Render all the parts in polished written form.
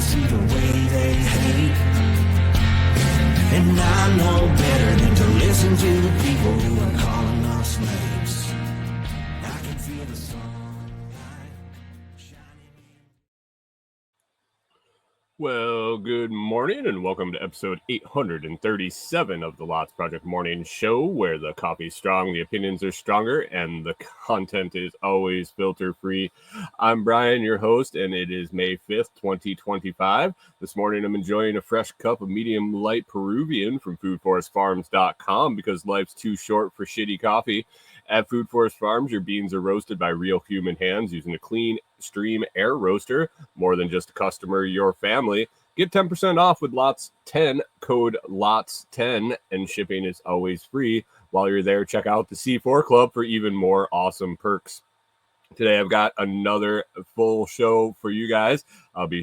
see the way they hate. And I know better than to listen to the people who are calling us slaves. I can feel the sunlight shining in. Well, good morning and welcome to episode 837 of the Lots Project Morning Show, where the coffee's strong, the opinions are stronger, and the content is always filter-free. I'm Brian, your host, and it is May 5th, 2025. This morning I'm enjoying a fresh cup of medium light Peruvian from foodforestfarms.com because life's too short for shitty coffee. At Food Forest Farms, your beans are roasted by real human hands using a clean stream air roaster. More than just a customer, your family. Get 10% off with Lots 10, code LOTS10, and shipping is always free. While you're there, check out the C4 Club for even more awesome perks. Today I've got another full show for you guys. I'll be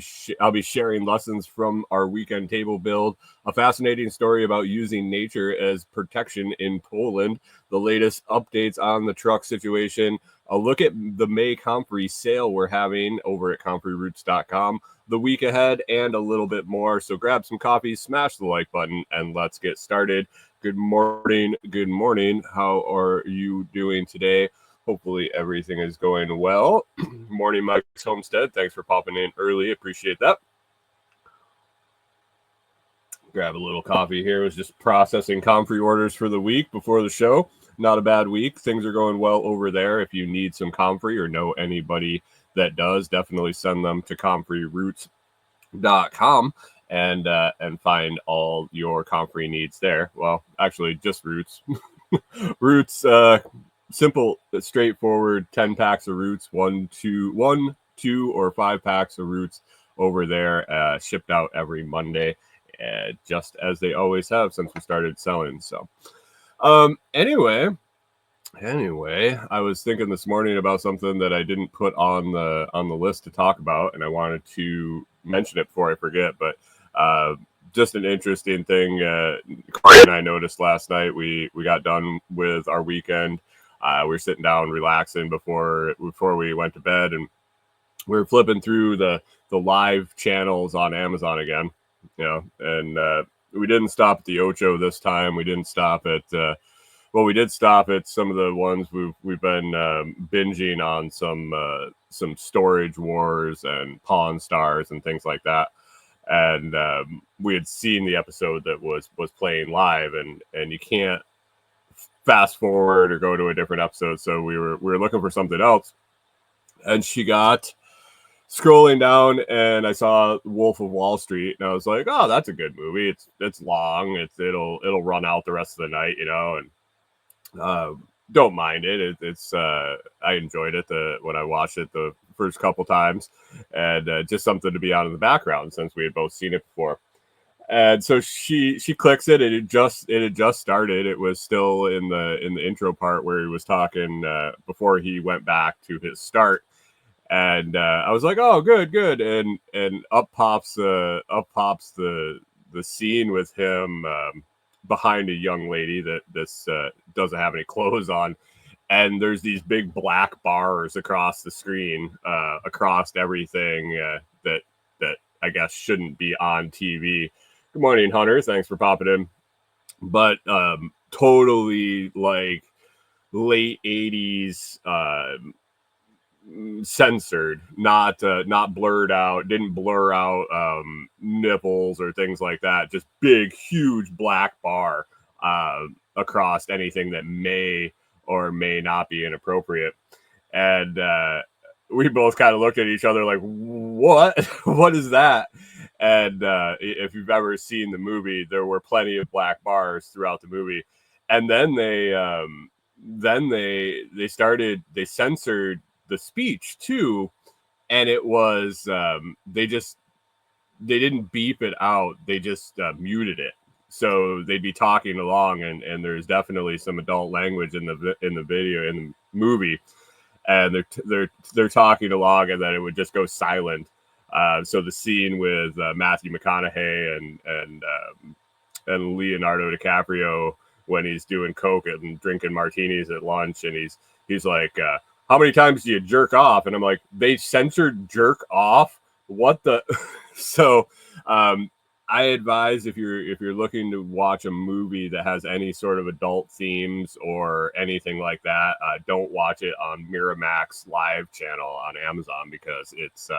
sharing lessons from our weekend table build, a fascinating story about using nature as protection in Poland, the latest updates on the truck situation, a look at the May comfrey sale we're having over at comfreyroots.com, the week ahead, and a little bit more. So grab some coffee, smash the like button, and let's get started. Good morning. Good morning. How are you doing today? Hopefully everything is going well. Morning, Mike Homestead. Thanks for popping in early. Appreciate that. Grab a little coffee here. I was just processing comfrey orders for the week before the show. Not a bad week. Things are going well over there. If you need some comfrey or know anybody that does, definitely send them to comfreyroots.com and find all your comfrey needs there. Well, actually, just Roots. Roots, simple, straightforward 10 packs of Roots, one, two, or 5 packs of Roots over there, shipped out every Monday, just as they always have since we started selling. So, anyway, I was thinking this morning about something that I didn't put on the list to talk about, and I wanted to mention it before I forget, but just an interesting thing Corey and I noticed last night. We got done with our weekend. We were sitting down relaxing before we went to bed, and we were flipping through the live channels on Amazon again, and we didn't stop at the Ocho this time. We didn't stop at we did stop at some of the ones we've been binging on, some Storage Wars and Pawn Stars and things like that. And we had seen the episode that was playing live, and you can't fast forward or go to a different episode. So we were looking for something else, and she got scrolling down, and I saw Wolf of Wall Street, and I was like, oh, that's a good movie. It's long. It'll run out the rest of the night, and don't mind it. I enjoyed it when I watched it the first couple times, and just something to be on in the background since we had both seen it before. And so she clicks it, and it had just started. It was still in the intro part where he was talking before he went back to his start. And I was like, oh, good. And up pops the scene with him behind a young lady that this doesn't have any clothes on. And there's these big black bars across the screen, across everything that I guess shouldn't be on TV. Good morning, Hunter. Thanks for popping in. But totally like late 80s censored, not blurred out, didn't blur out nipples or things like that. Just big, huge black bar across anything that may or may not be inappropriate. And we both kind of looked at each other like, what? What is that? And if you've ever seen the movie, there were plenty of black bars throughout the movie. And then they censored the speech too. And it was, they didn't beep it out. They just muted it. So they'd be talking along, and there's definitely some adult language in the video, in the movie, and they're talking along, and then it would just go silent. So the scene with Matthew McConaughey and Leonardo DiCaprio when he's doing coke and drinking martinis at lunch, and he's like, how many times do you jerk off? And I'm like, they censored jerk off what the so I advise if you're looking to watch a movie that has any sort of adult themes or anything like that, don't watch it on Miramax Live channel on Amazon, because it's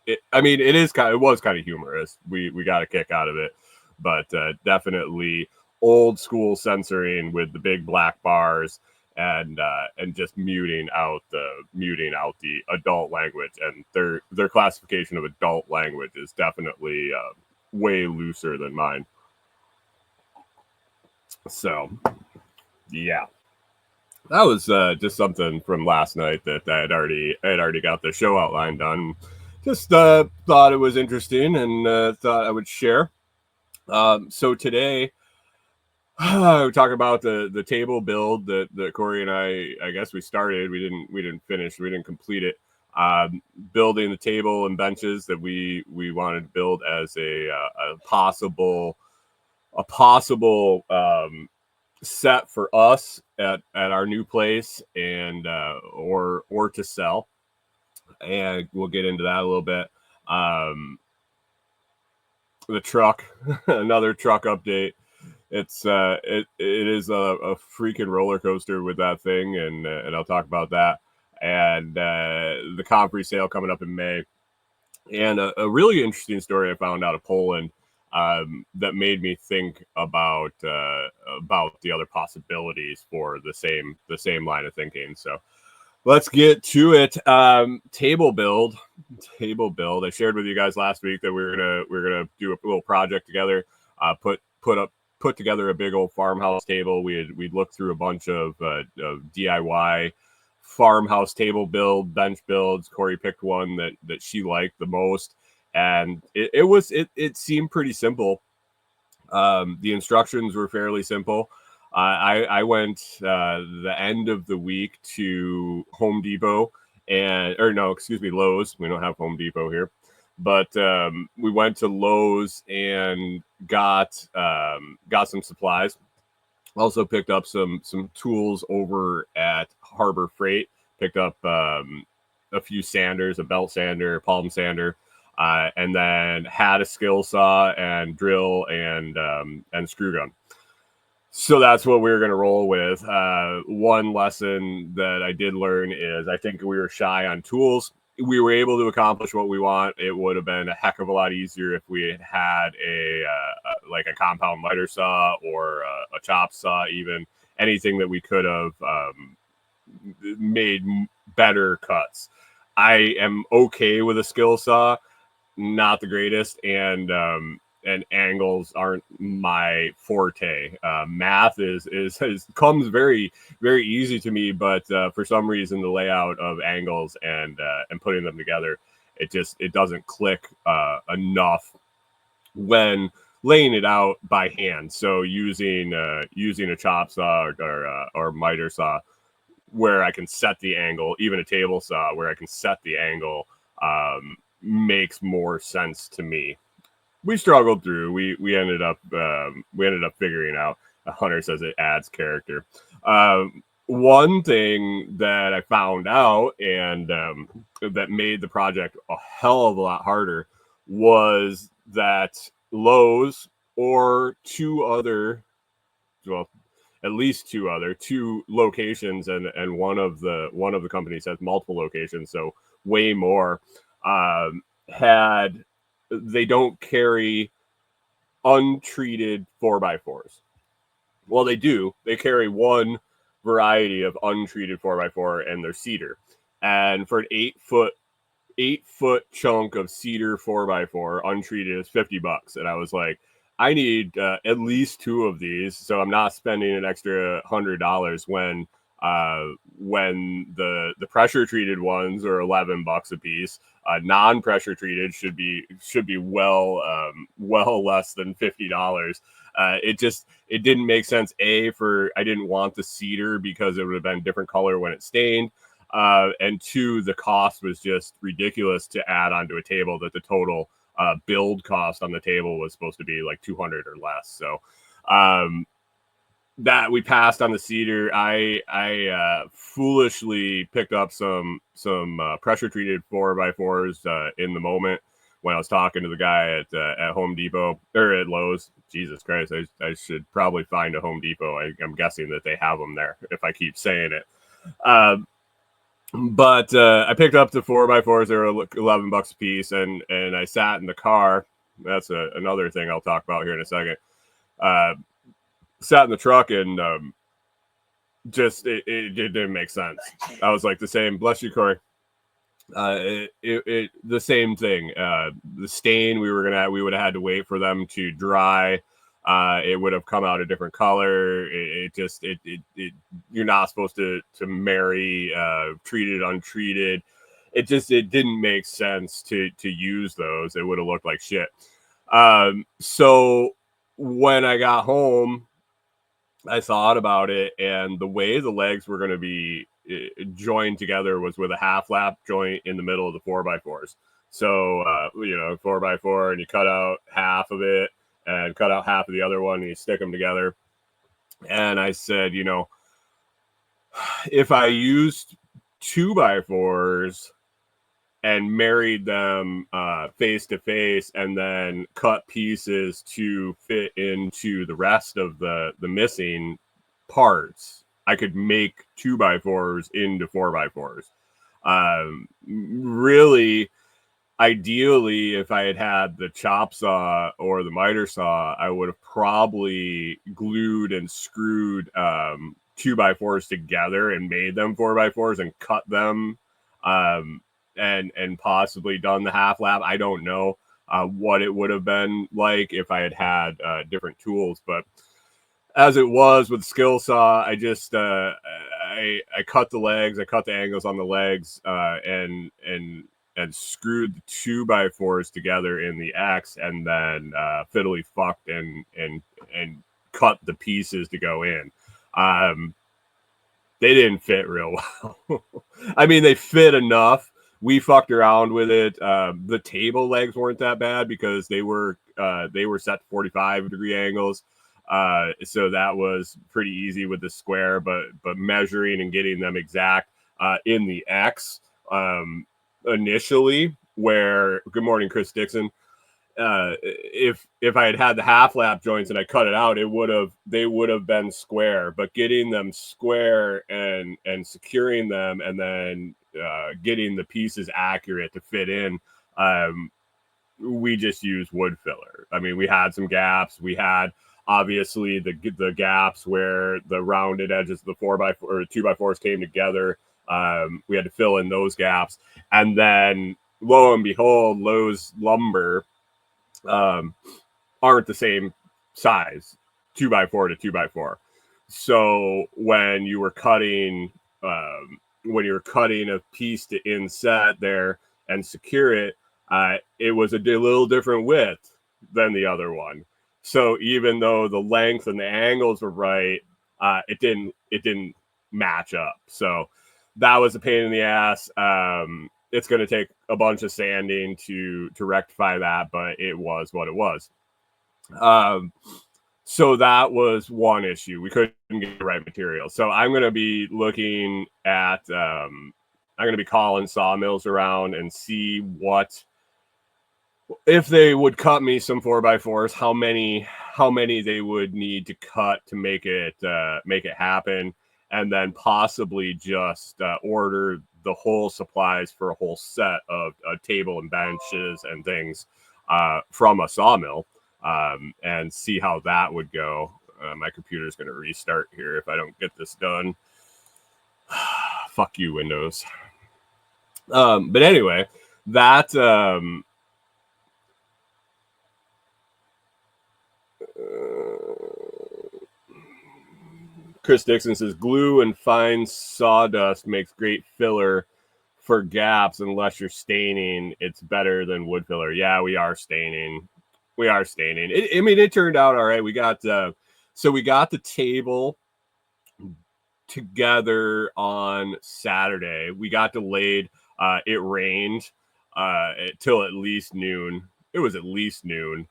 it was kind of humorous. We got a kick out of it, but definitely old school censoring with the big black bars, and just muting out the adult language, and their classification of adult language is definitely way looser than mine. So yeah, that was just something from last night that I had already got the show outline done. Just thought it was interesting, and thought I would share. So today we talk about the table build that Corey and I guess we started. We didn't finish. We didn't complete it. Building the table and benches that we wanted to build as a possible set for us at our new place, and or to sell. And we'll get into that a little bit. The truck, another truck update. It's it is a freaking roller coaster with that thing, and I'll talk about that. And the comfrey sale coming up in May, and a really interesting story I found out of Poland that made me think about the other possibilities for the same line of thinking. So let's get to it. Table build. I shared with you guys last week that we're gonna do a little project together. Put together a big old farmhouse table. We'd looked through a bunch of DIY farmhouse table bench builds. Corey picked one that she liked the most, and it seemed pretty simple. The instructions were fairly simple. I went the end of the week to Home Depot Lowe's. We don't have Home Depot here, but we went to Lowe's and got some supplies. Also picked up some tools over at Harbor Freight. Picked up a few sanders, a belt sander, palm sander, and then had a skill saw and drill and screw gun. So that's what we're going to roll with. One lesson that I did learn is I think we were shy on tools. We were able to accomplish what we want. It would have been a heck of a lot easier if we had a compound miter saw or a chop saw, even anything that we could have made better cuts. I am okay with a skill saw, not the greatest, and angles aren't my forte. Math is comes very, very easy to me, but for some reason the layout of angles and putting them together, it doesn't click enough when laying it out by hand. So using a chop saw or miter saw, where I can set the angle, even a table saw where I can set the angle, makes more sense to me. We struggled through. We ended up figuring out. Hunter says it adds character. One thing that I found out, and that made the project a hell of a lot harder, was that Lowe's or at least two locations, and one of the companies has multiple locations, so way more, they don't carry untreated 4x4s. Well, they do. They carry one variety of untreated 4x4, and they're cedar. And for an 8-foot chunk of cedar 4x4 untreated is $50. And I was like, I need at least two of these, so I'm not spending an extra $100 when the pressure treated ones are $11 a piece. Non-pressure treated should be well less than $50. It didn't make sense. I didn't want the cedar because it would have been different color when it stained, and two, the cost was just ridiculous to add onto a table that the total build cost on the table was supposed to be like $200 or less. So that we passed on the cedar. I foolishly picked up some pressure treated 4x4s in the moment when I was talking to the guy at Home Depot or at Lowe's. Jesus Christ, I should probably find a Home Depot. I'm guessing that they have them there if I keep saying it. But I picked up the 4x4s. They were $11 a piece, and I sat in the car. That's another thing I'll talk about here in a second. Sat in the truck and just it didn't make sense. I was like the same. Bless you, Corey. The same thing. The stain we would have had to wait for them to dry. It would have come out a different color. You're not supposed to marry treated untreated. It didn't make sense to use those. It would have looked like shit. So when I got home, I thought about it, and the way the legs were going to be joined together was with a half lap joint in the middle of the 4x4s. So 4x4, and you cut out half of it and cut out half of the other one, and you stick them together. And I said, if I used 2x4s and married them face to face, and then cut pieces to fit into the rest of the missing parts, I could make 2x4s into 4x4s. Really, ideally, if I had the chop saw or the miter saw, I would have probably glued and screwed 2x4s together and made them 4x4s and cut them. And possibly done the half lap. I don't know what it would have been like if I had different tools, but as it was with skill saw, I just I cut the legs, I cut the angles on the legs, and screwed the 2x4s together in the X, and then fiddly fucked and cut the pieces to go in. They didn't fit real well. I mean, they fit enough. We fucked around with it. The table legs weren't that bad because they were set to 45-degree angles. So that was pretty easy with the square, but measuring and getting them exact in the X initially, where good morning, Chris Dixon. If I had the half lap joints and I cut it out, they would have been square. But getting them square and securing them, and then getting the pieces accurate to fit in, we just used wood filler. I mean, we had some gaps. We had obviously the gaps where the rounded edges of the 4x4 or 2x4s came together. We had to fill in those gaps, and then lo and behold, Lowe's lumber aren't the same size, 2x4 to 2x4. So when you were cutting a piece to inset there and secure it, it was a little different width than the other one. So even though the length and the angles were right, it didn't match up. So that was a pain in the ass. It's going to take a bunch of sanding to rectify that, but it was what it was. So that was one issue. We couldn't get the right material. So I'm going to be looking at, I'm going to be calling sawmills around and see if they would cut me some 4x4s, how many they would need to cut to make it happen, and then possibly just order the whole supplies for a whole set of table and benches and things from a sawmill, and see how that would go. My computer's going to restart here if I don't get this done. Fuck you, Windows. But anyway, that Chris Dixon says glue and fine sawdust makes great filler for gaps. Unless you're staining, it's better than wood filler. Yeah, we are staining. It turned out all right. We got the table together on Saturday. We got delayed. It rained till at least noon. It was at least noon.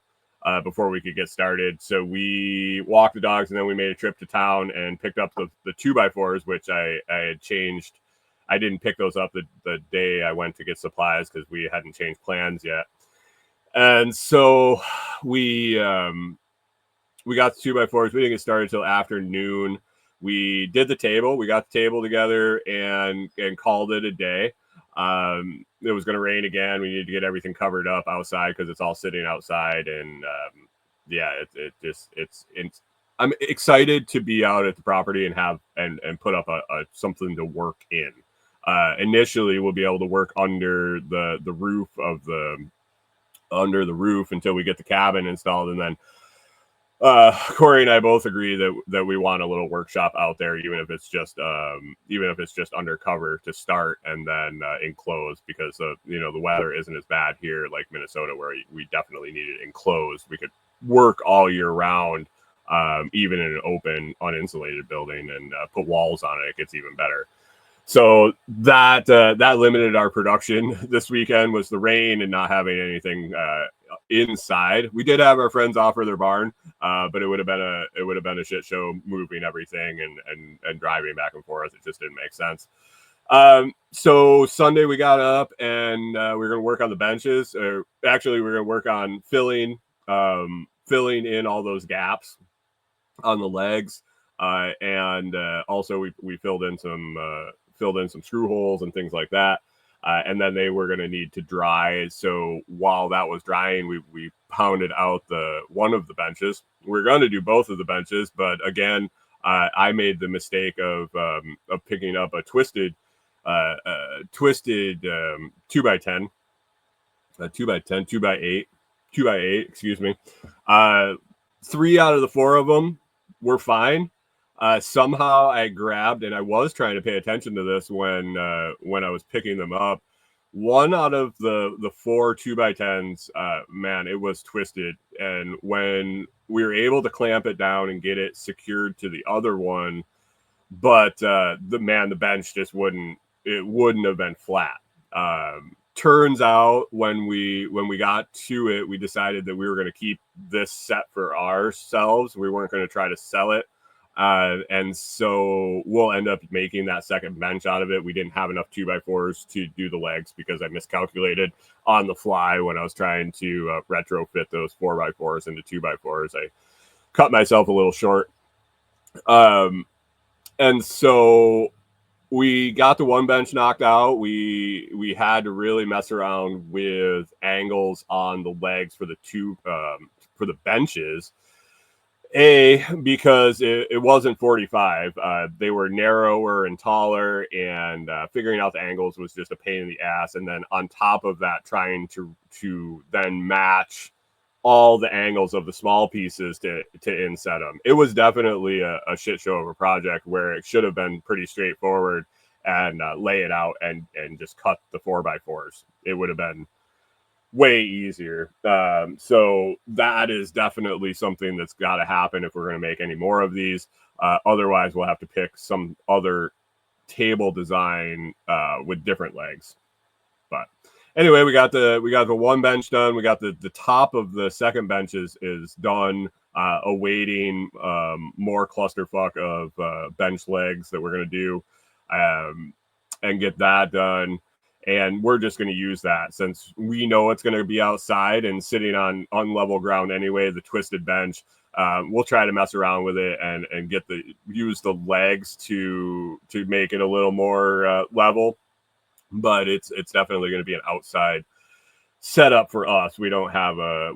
before we could get started. So we walked the dogs, and then we made a trip to town and picked up the 2x4s, which I had changed. I didn't pick those up the day I went to get supplies because we hadn't changed plans yet. And so we got the 2x4s. We didn't get started until afternoon. We did the table. We got the table together and called it a day. It was going to rain again. We needed to get everything covered up outside because it's all sitting outside. And I'm excited to be out at the property and have and put up a something to work in. Initially, we'll be able to work under the roof of under the roof until we get the cabin installed, and then Corey and I both agree that we want a little workshop out there, even if it's just undercover to start, and then enclosed, because the weather isn't as bad here like Minnesota, where we definitely need it enclosed. We could work all year round, even in an open, uninsulated building, and put walls on it. It gets even better. So that limited our production this weekend, was the rain and not having anything inside. We did have our friends offer their barn, but it would have been a shit show moving everything and driving back and forth. It just didn't make sense. So Sunday we got up and we were going to work on the benches. Actually, we were going to work on filling in all those gaps on the legs, and also we filled in some screw holes and things like that. And then they were going to need to dry. So while that was drying, we pounded out one of the benches. We're going to do both of the benches, but again, I made the mistake of picking up a twisted 2x10, 2x8, excuse me. 3 out of the 4 of them were fine. Somehow I grabbed, and I was trying to pay attention to this when I was picking them up. 1 out of the 4 2x10s, man, it was twisted. And when we were able to clamp it down and get it secured to the other one, but the bench just wouldn't have been flat. Turns out when we got to it, we decided that we were going to keep this set for ourselves. We weren't going to try to sell it. And so we'll end up making that second bench out of it. We didn't have enough 2x4s to do the legs because I miscalculated on the fly when I was trying to retrofit those 4x4s into 2x4s. I cut myself a little short. And so we got the one bench knocked out. We had to really mess around with angles on the legs for the benches. Because it wasn't 45. They were narrower and taller, and figuring out the angles was just a pain in the ass. And then on top of that, trying to then match all the angles of the small pieces to inset them. It was definitely a shit show of a project where it should have been pretty straightforward and lay it out and just cut the 4x4s. It would have been way easier. So that is definitely something that's got to happen if we're going to make any more of these. Otherwise, we'll have to pick some other table design with different legs. But anyway, we got the one bench done. We got the top of the second bench is done. Awaiting more clusterfuck of bench legs that we're going to do and get that done. And we're just going to use that since we know it's going to be outside and sitting on unlevel ground anyway, the twisted bench. We'll try to mess around with it and use the legs to make it a little more level. But it's definitely going to be an outside setup for us. We don't have a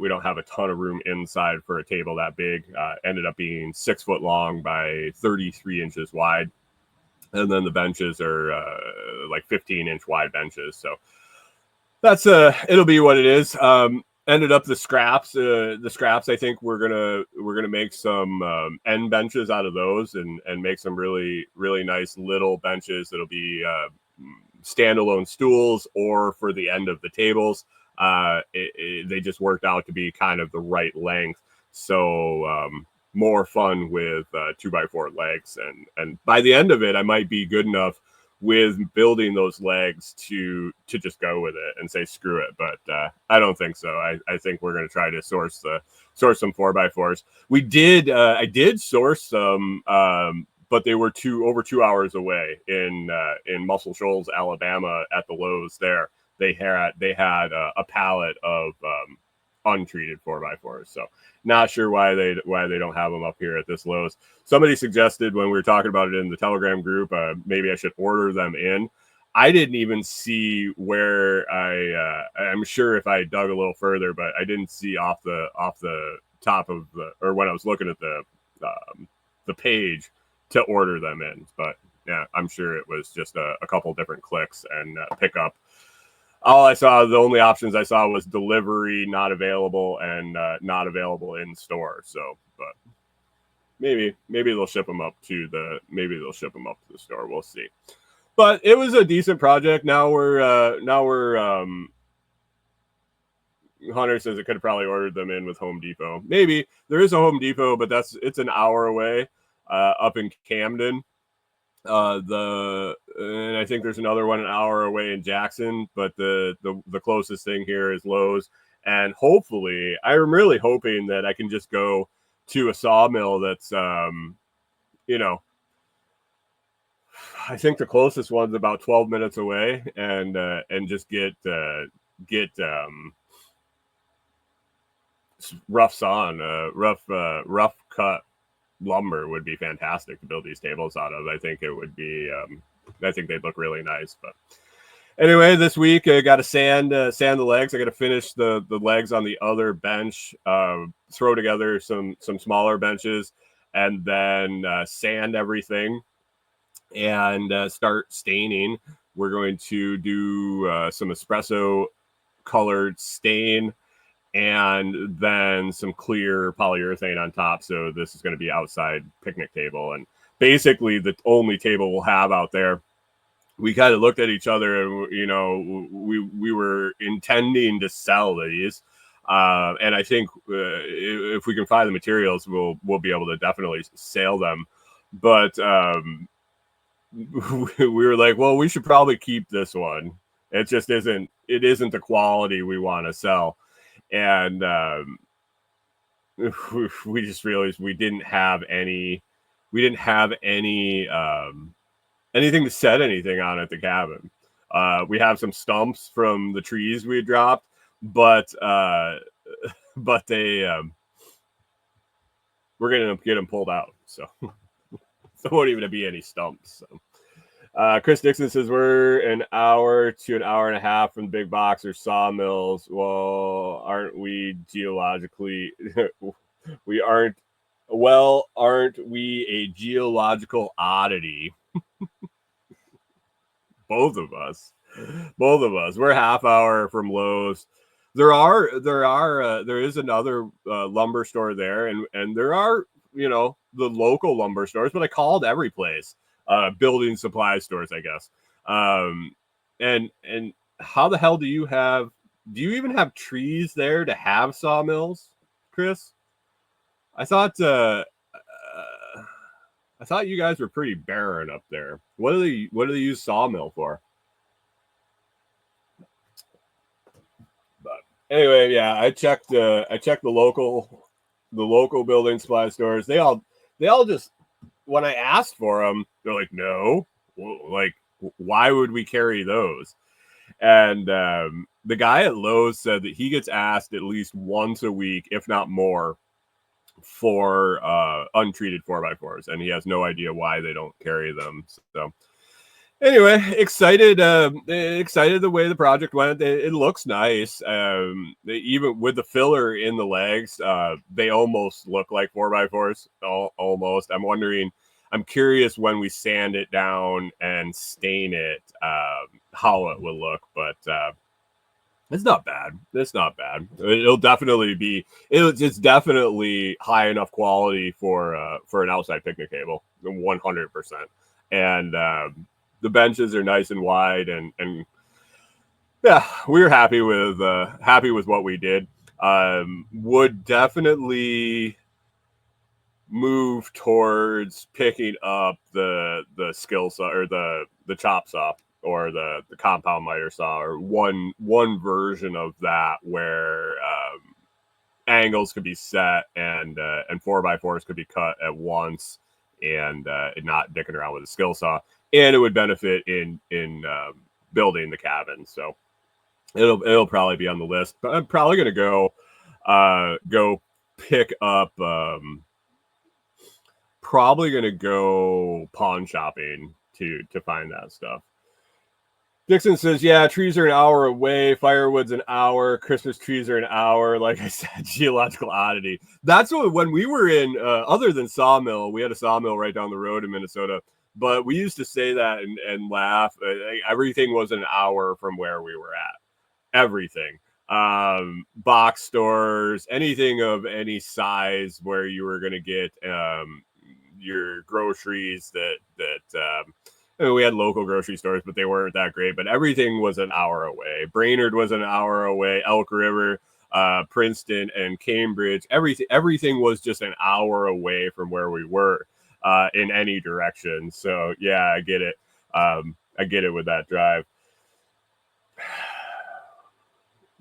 ton of room inside for a table that big. Ended up being 6 foot long by 33 inches wide. And then the benches are like 15-inch wide benches. So that's it'll be what it is. Ended up the scraps. I think we're gonna make some end benches out of those and make some really, really nice little benches that'll be standalone stools or for the end of the tables. They just worked out to be kind of the right length. So more fun with 2x4 legs, and by the end of it, I might be good enough with building those legs to just go with it and say screw it. But I don't think so. I think we're going to try to source some 4x4s. I did source some, but they were over 2 hours away in Muscle Shoals, Alabama, at the Lowe's there. They had a pallet of untreated 4x4s. So not sure why they don't have them up here at this Lowe's. Somebody suggested when we were talking about it in the Telegram group, maybe I should order them in. I didn't even see where I'm sure if I dug a little further, but I didn't see off the top of or when I was looking at the page to order them in. But yeah, I'm sure it was just a couple different clicks and pick up. The only options I saw was delivery not available and not available in store. So, but maybe they'll ship them up to the store. We'll see. But it was a decent project. Now we're Hunter says it could have probably ordered them in with Home Depot. Maybe there is a Home Depot, but it's an hour away up in Camden. And I think there's another one an hour away in Jackson, but the closest thing here is Lowe's. And hopefully, I'm really hoping that I can just go to a sawmill that's, I think the closest one's about 12 minutes away, and just get rough cut lumber would be fantastic to build these tables out of. I think it would be. I think they'd look really nice. But anyway, this week I got to sand the legs. I got to finish the legs on the other bench. Throw together some smaller benches, and then sand everything and start staining. We're going to do some espresso colored stain, and then some clear polyurethane on top. So this is going to be outside picnic table, and basically the only table we'll have out there. We kind of looked at each other, and we were intending to sell these, and I think if we can find the materials, we'll be able to definitely sell them. But we were like, well, we should probably keep this one. It just isn't the quality we want to sell. And we just realized we didn't have anything to set anything on at the cabin. We have some stumps from the trees we had dropped, but they we're gonna get them pulled out, so there won't even be any stumps. So. Chris Dixon says we're an hour to an hour and a half from big box or sawmills. Well, aren't we geologically? We aren't. Well, aren't we a geological oddity? Both of us. We're half hour from Lowe's. There is another lumber store there, and there are the local lumber stores, but I called every place. Building supply stores, I guess. And how the hell do you even have trees there to have sawmills, Chris? I thought you guys were pretty barren up there. What do they use sawmill for? But anyway, yeah, I checked the local building supply stores. They all just, when I asked for them, they're like, no, like, why would we carry those? And the guy at Lowe's said that he gets asked at least once a week, if not more, for untreated 4x4s, and he has no idea why they don't carry them. So anyway, excited the way the project went. It looks nice. Even with the filler in the legs, they almost look like 4x4s. Almost. I'm curious when we sand it down and stain it, how it will look. But it's not bad. It's definitely high enough quality for an outside picnic table, 100%. And the benches are nice and wide, and yeah, we're happy with what we did. Would definitely move towards picking up the skill saw or the chop saw or the compound miter saw, or one version of that where angles could be set and 4x4s could be cut at once, and not dicking around with a skill saw, and it would benefit in building the cabin. So it'll probably be on the list, but I'm probably gonna go pick up. Probably gonna go pawn shopping to find that stuff. Dixon says, yeah, trees are an hour away. Firewood's an hour. Christmas trees are an hour. Like I said, geological oddity. That's what, when we were in, other than sawmill, we had a sawmill right down the road in Minnesota, but we used to say that and laugh. Everything was an hour from where we were at. Everything. Box stores, anything of any size where you were going to get your groceries we had local grocery stores, but they weren't that great. But everything was an hour away. Brainerd was an hour away. Elk River, Princeton, and Cambridge. Everything was just an hour away from where we were in any direction. So yeah, I get it. I get it with that drive.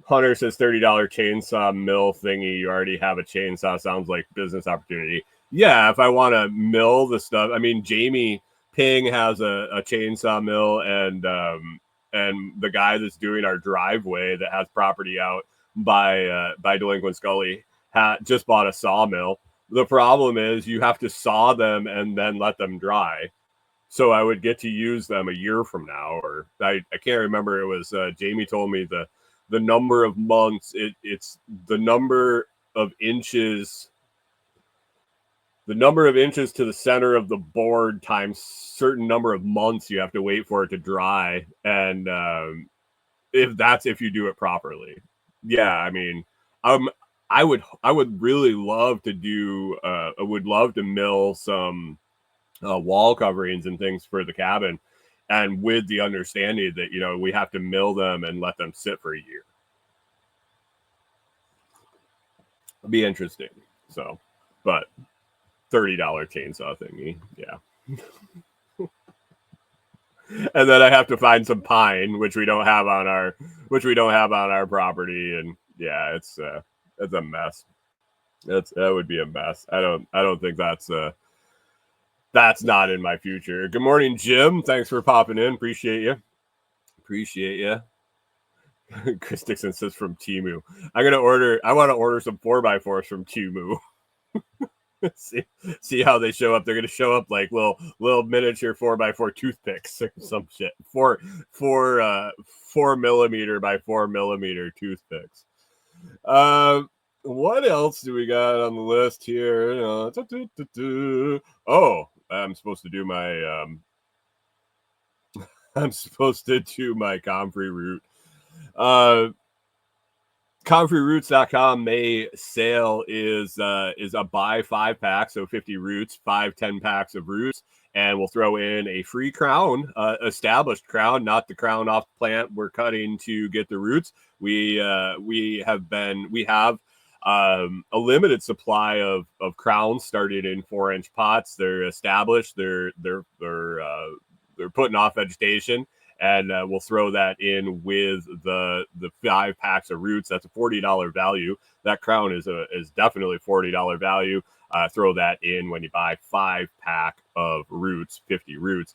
Hunter says $30 chainsaw mill thingy. You already have a chainsaw. Sounds like business opportunity. Yeah, if I want to mill the stuff. I mean, Jamie Ping has a chainsaw mill, and the guy that's doing our driveway that has property out by Delinquent Scully just bought a sawmill. The problem is you have to saw them and then let them dry. So I would get to use them a year from now, or I can't remember. It was Jamie told me the number of months. It's the number of inches. The number of inches to the center of the board times certain number of months you have to wait for it to dry. And if you do it properly. Yeah, I mean, I would really love to do, I would love to mill some wall coverings and things for the cabin. And with the understanding that, we have to mill them and let them sit for a year. It'll be interesting. So, but $30 chainsaw thingy, yeah. And then I have to find some pine, which we don't have on our property, and yeah, it's a mess. That would be a mess. I don't think that's not in my future. Good morning, Jim. Thanks for popping in. Appreciate you. Chris Dixon says from Temu. I want to order some 4x4s from Temu. see how they show up. They're going to show up like little miniature 4x4 toothpicks or some shit. 4 millimeter by 4 millimeter toothpicks. What else do we got on the list here? Oh, I'm supposed to do my comfrey route. Comfreyroots.com May sale is a buy 5-pack, so 50 roots, 5 10-packs of roots, and we'll throw in a free crown, established crown, not the crown off the plant we're cutting to get the roots. We have a limited supply of crowns started in 4-inch pots. They're established. They're putting off vegetation. And we'll throw that in with the 5 packs of roots. That's a $40 value. That crown is definitely $40 value. Throw that in when you buy 5-pack of roots, 50 roots,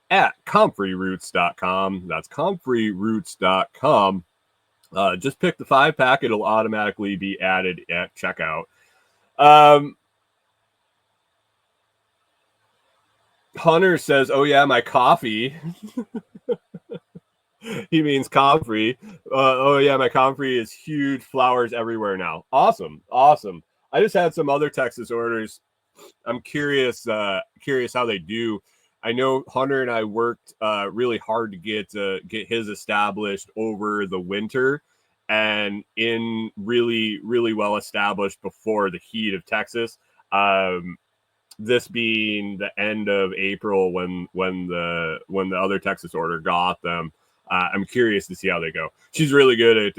at comfreyroots.com. That's comfreyroots.com. Just pick the 5-pack. It'll automatically be added at checkout. Hunter says, oh yeah, my coffee. He means comfrey. Oh yeah, my comfrey is huge. Flowers everywhere now. Awesome. I just had some other Texas orders. I'm curious how they do. I know Hunter and I worked really hard to get his established over the winter and in really, really well established before the heat of Texas. This being the end of April when the other Texas order got them. I'm curious to see how they go. She's really good at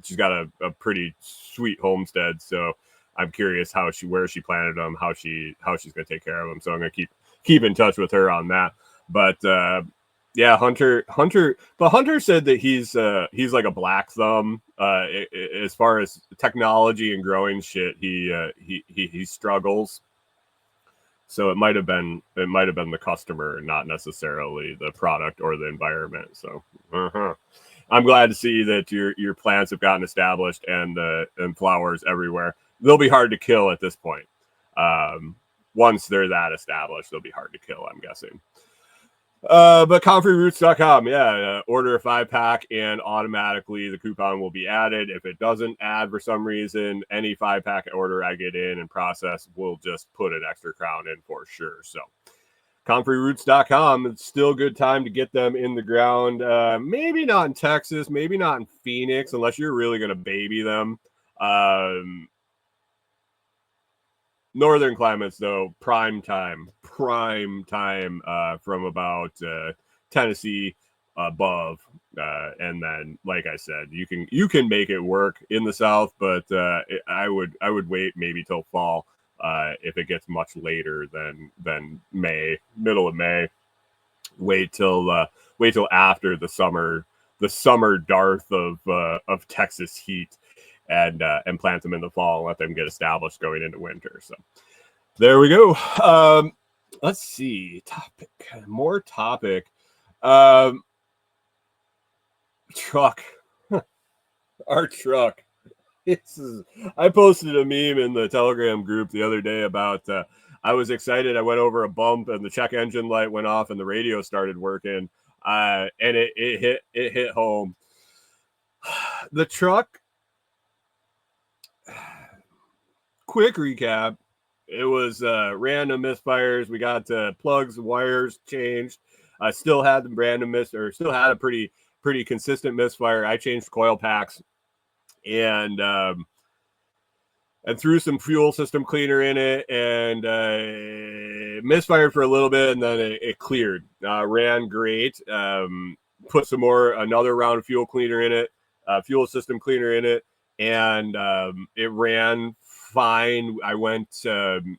she's got a pretty sweet homestead. So I'm curious where she planted them, how she's going to take care of them. So I'm going to keep in touch with her on that. But yeah, Hunter, but Hunter said that he's like a black thumb as far as technology and growing shit. He struggles. So it might have been the customer, not necessarily the product or the environment. So I'm glad to see that your plants have gotten established and flowers everywhere. They'll be hard to kill at this point. Once they're that established, they'll be hard to kill, I'm guessing. But comfreyroots.com, order a 5-pack and automatically the coupon will be added. If it doesn't add for some reason, any 5-pack order I get in and process will just put an extra crown in for sure. So comfreyroots.com, it's still a good time to get them in the ground. Maybe not in Texas, maybe not in Phoenix, unless you're really going to baby them. Northern climates, though, prime time from about Tennessee above, and then, like I said, you can make it work in the South, but I would wait maybe till fall if it gets much later than May, middle of May. Wait till after the summer dearth of Texas heat. And plant them in the fall and let them get established going into winter. So there we go. Let's see. More topic. Truck. Our truck. I posted a meme in the Telegram group the other day about I was excited. I went over a bump and the check engine light went off and the radio started working. And it hit home. The truck. Quick recap. It was random misfires. We got plugs, wires changed. I still had still had a pretty consistent misfire. I changed coil packs and threw some fuel system cleaner in it and misfired for a little bit and then it cleared. Ran great. Put another round of fuel cleaner in it, fuel system cleaner in it, and it ran fine. I went and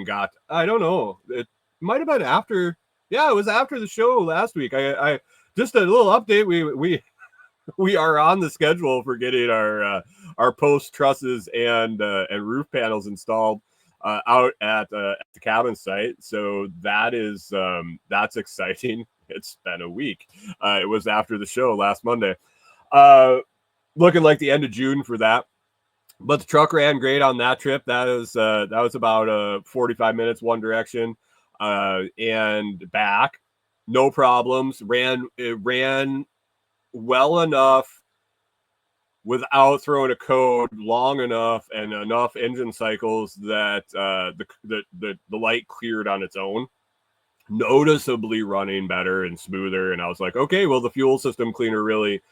got, I don't know, it might have been after. Yeah, it was after the show last week. I just a little update. We are on the schedule for getting our post trusses and roof panels installed out at the cabin site. So that's exciting. It's been a week. It was after the show last Monday. Looking like the end of June for that. But the truck ran great on that trip. That was about 45 minutes one direction and back. No problems. It ran well enough without throwing a code long enough and enough engine cycles that the light cleared on its own. Noticeably running better and smoother. And I was like, okay, well, the fuel system cleaner really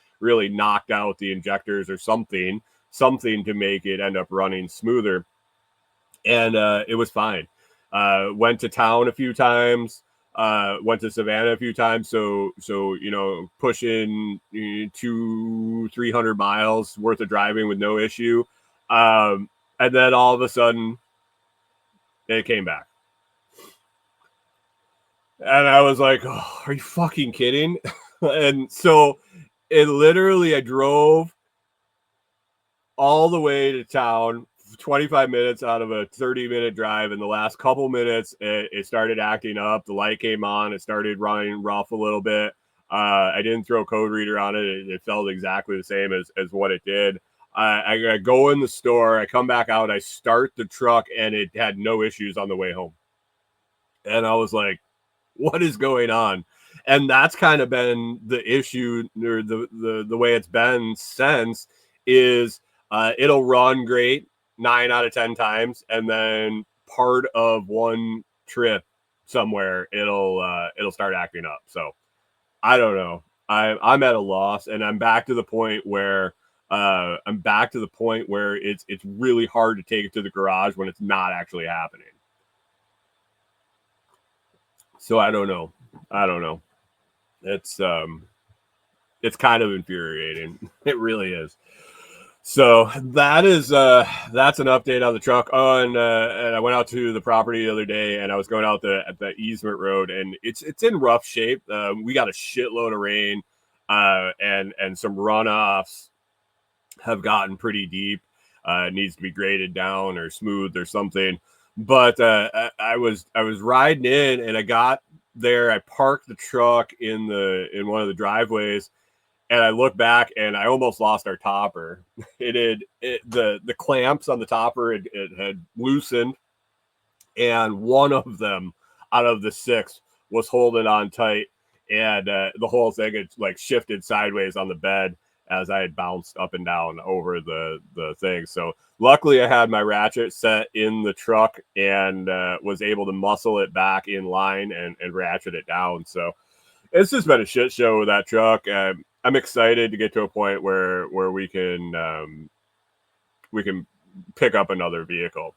knocked out the injectors or something to make it end up running smoother. And it was fine. Went to town a few times, went to Savannah a few times. So pushing 200-300 miles worth of driving with no issue. And then all of a sudden it came back. And I was like, oh, are you fucking kidding? And so it literally, I drove all the way to town, 25 minutes out of a 30-minute drive. In the last couple minutes, it started acting up. The light came on. It started running rough a little bit. I didn't throw a code reader on it. It felt exactly the same as what it did. I go in the store. I come back out. I start the truck, and it had no issues on the way home. And I was like, what is going on? And that's kind of been the issue, or the way it's been since, is it'll run great 9 out of 10 times, and then part of one trip somewhere it'll start acting up. So I don't know. I'm at a loss, and I'm back to the point where it's really hard to take it to the garage when it's not actually happening. So I don't know. It's kind of infuriating. It really is. So that's an update on the truck. Oh, and I went out to the property the other day, and I was going out at the easement road, and it's in rough shape. We got a shitload of rain, and some runoffs have gotten pretty deep. It needs to be graded down or smoothed or something. But I was riding in, and I got there. I parked the truck in one of the driveways, and I look back, and I almost lost our topper. The clamps on the topper it had loosened, and one of them out of the six was holding on tight, and the whole thing had like shifted sideways on the bed as I had bounced up and down over the thing. So luckily, I had my ratchet set in the truck and was able to muscle it back in line and ratchet it down. So it's just been a shit show with that truck. I'm excited to get to a point where we can pick up another vehicle,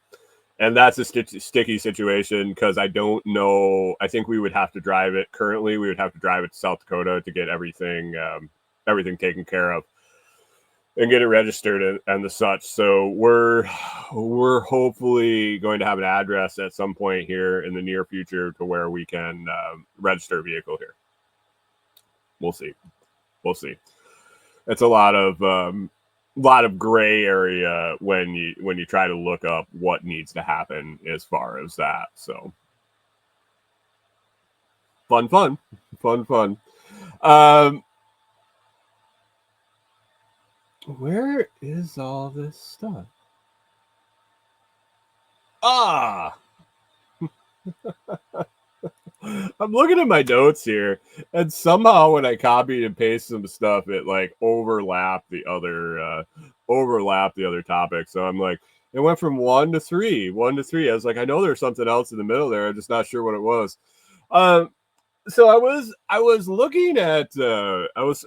and that's a sticky situation because I don't know. I think we would have to drive it. Currently, we would have to drive it to South Dakota to get everything taken care of and get it registered and the such. So we're hopefully going to have an address at some point here in the near future to where we can register a vehicle here. We'll see. It's a lot of gray area when you try to look up what needs to happen as far as that. So fun. Where is all this stuff? I'm looking at my notes here, and somehow when I copied and pasted some stuff, it like overlapped the other topic. So I'm like, it went from 1 to 3. I was like, I know there's something else in the middle there. I'm just not sure what it was. So I was looking at I was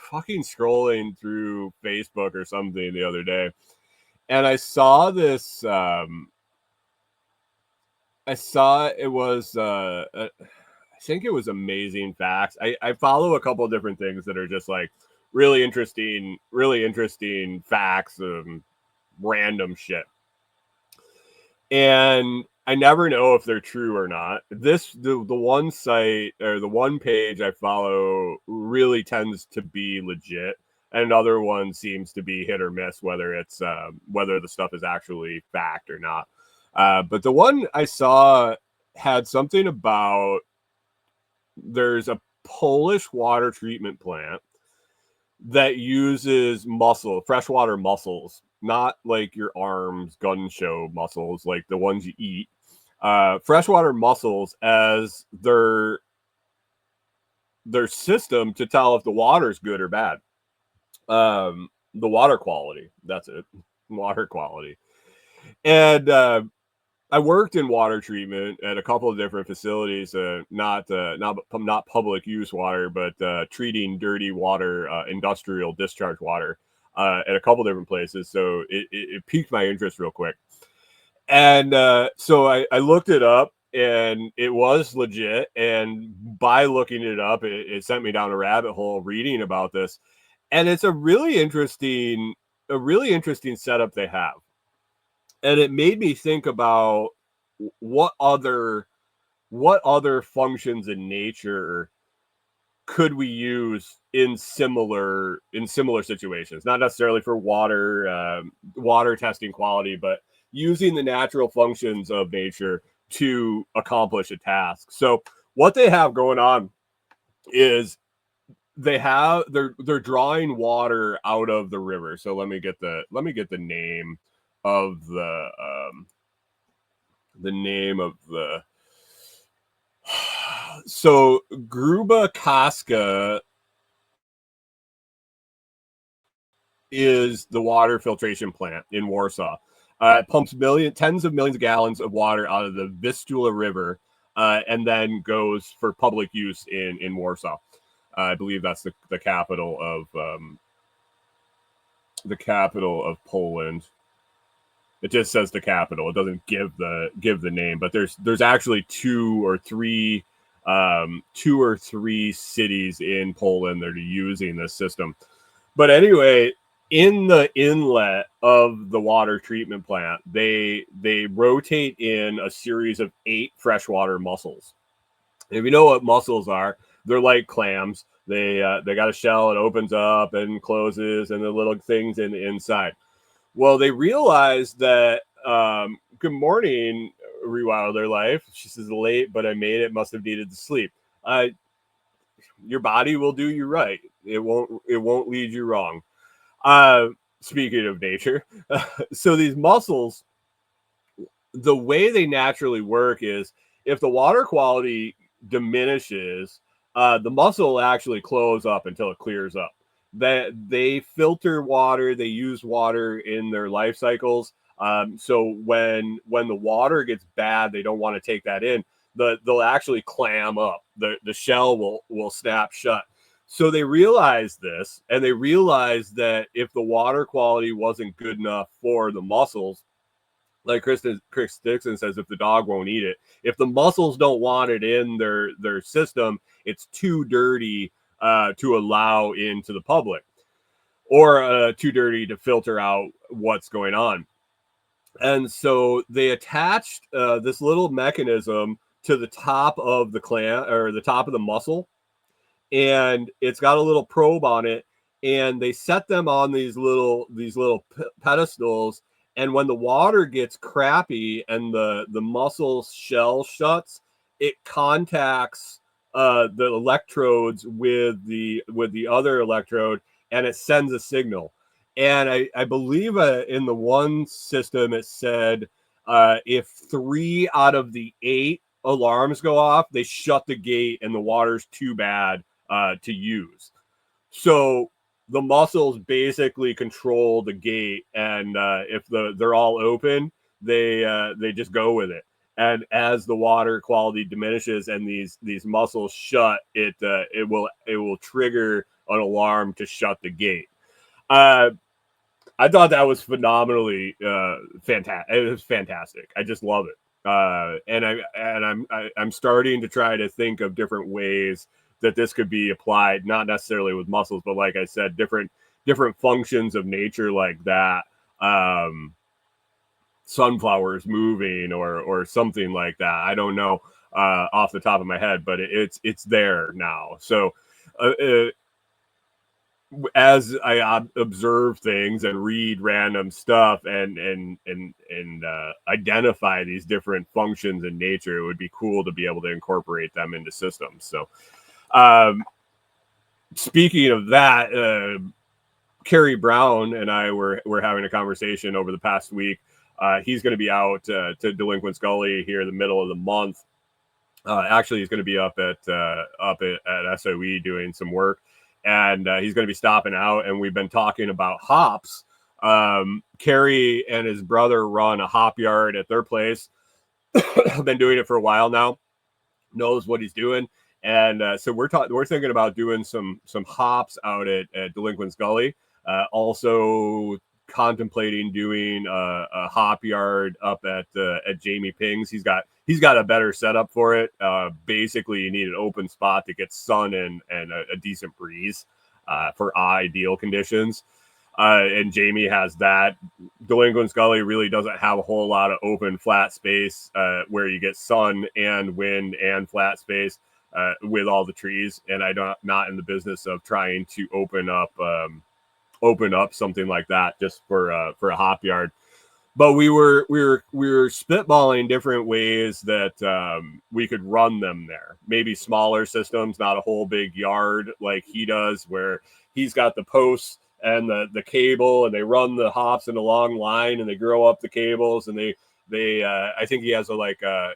fucking scrolling through Facebook or something the other day, and I saw this. I saw it was I think it was Amazing Facts. I follow a couple of different things that are just like really interesting facts of random shit. And I never know if they're true or not. The one site or the one page I follow really tends to be legit, and another one seems to be hit or miss, whether the stuff is actually fact or not. But the one I saw had something about there's a Polish water treatment plant that uses freshwater mussels, not like your arms gun show mussels, like the ones you eat. Freshwater mussels as their system to tell if the water is good or bad. The water quality. That's it. Water quality. And I worked in water treatment at a couple of different facilities, not public use water, but treating dirty water, industrial discharge water at a couple different places. So it piqued my interest real quick. And so I looked it up, and it was legit. And by looking it up, it sent me down a rabbit hole reading about this. And it's a really interesting setup they have. And it made me think about what other functions in nature could we use in similar situations, not necessarily for water testing quality, but using the natural functions of nature to accomplish a task. So what they have going on is they're drawing water out of the river. So let me get the name of the so Gruba Kaska is the water filtration plant in Warsaw. It pumps tens of millions of gallons of water out of the Vistula River, and then goes for public use in Warsaw. I believe that's the capital of Poland. It just says the capital. It doesn't give the name, but there's actually two or three cities in Poland that are using this system. But anyway, in the inlet of the water treatment plant, they rotate in a series of 8 freshwater mussels. If you know what mussels are, they're like clams. They got a shell, it opens up and closes, and the little things in the inside. Well, they realized that good morning, Rewilder Life. She says late, but I made it. Must have needed to sleep. Your body will do you right. It won't lead you wrong. Uh, Speaking of nature, so these mussels, the way they naturally work is if the water quality diminishes, the mussel will actually close up until it clears up. That they filter water, they use water in their life cycles. So when the water gets bad, they don't want to take that in. They'll actually clam up. The shell will snap shut. So they realized this, and they realized that if the water quality wasn't good enough for the mussels, like Chris Dixon says, if the dog won't eat it, if the mussels don't want it in their system, it's too dirty to allow into the public, or too dirty to filter out what's going on. And so they attached this little mechanism to the top of the clam, or the top of the mussel, and it's got a little probe on it, and they set them on these little pedestals. And when the water gets crappy and the mussel shell shuts, it contacts the electrodes with the other electrode, and it sends a signal. And I believe in the one system it said if 3 out of the 8 alarms go off, they shut the gate and the water's too bad to use. So the mussels basically control the gate, and if they're all open, they just go with it. And as the water quality diminishes and these mussels shut, it will trigger an alarm to shut the gate. Uh, I thought that was phenomenally fantastic. It was fantastic. I just love it. I'm starting to try to think of different ways that this could be applied, not necessarily with mussels, but like I said, different functions of nature like that. Sunflowers moving or something like that. I don't know off the top of my head, but it's there now. So as I observe things and read random stuff and identify these different functions in nature, it would be cool to be able to incorporate them into systems. So, speaking of that, Kerry Brown and I were having a conversation over the past week. He's going to be out to Delinquent's Gully here in the middle of the month. Actually, he's going to be up at SOE doing some work, and he's going to be stopping out. And we've been talking about hops. Kerry and his brother run a hop yard at their place. Been doing it for a while now. Knows what he's doing, and so we're thinking about doing some hops out at Delinquent's Gully. Also contemplating doing a hop yard up at Jamie Ping's. He's got a better setup for it. Basically, you need an open spot to get sun and a decent breeze for ideal conditions. And Jamie has that. Delinquent's Gully really doesn't have a whole lot of open flat space where you get sun and wind and flat space with all the trees. And I'm not in the business of trying to open up something like that just for a hop yard. But we were spitballing different ways that we could run them there. Maybe smaller systems, not a whole big yard like he does, where he's got the posts and the cable, and they run the hops in a long line, and they grow up the cables, and they I think he has